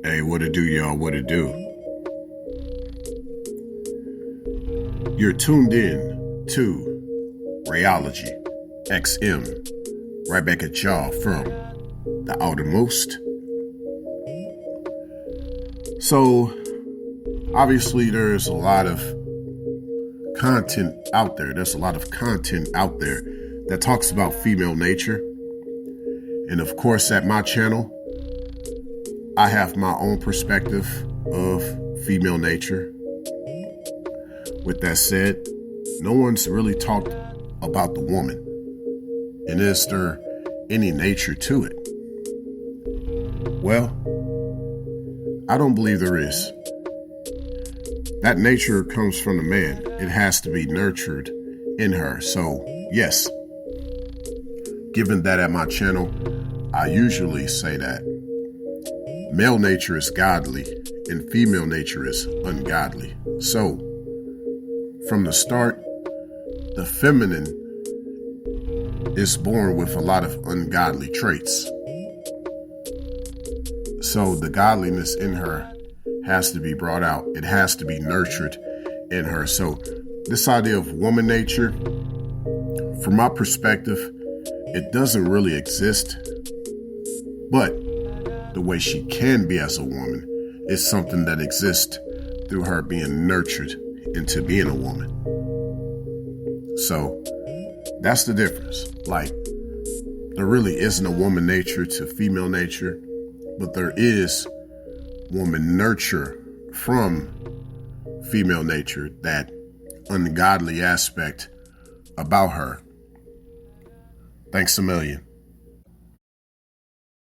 Hey, what it do, y'all? What it do? You're tuned in to Rayology XM, right back at y'all from the outermost. So, obviously, there's a lot of content out there. There's a lot of content out there that talks about female nature. And of course, at my channel, I have my own perspective of female nature. With that said, no one's really talked about the woman. And is there any nature to it? Well, I don't believe there is. That nature comes from the man. It has to be nurtured in her. So, yes, given that at my channel, I usually say that male nature is godly and female nature is ungodly. So, from the start, the feminine is born with a lot of ungodly traits. So the godliness in her has to be brought out. It has to be nurtured in her. So this idea of woman nature, from my perspective, it doesn't really exist. But the way she can be as a woman is something that exists through her being nurtured into being a woman. So that's the difference. Like, there really isn't a woman nature to female nature, but there is woman nurture from female nature, that ungodly aspect about her. Thanks a million.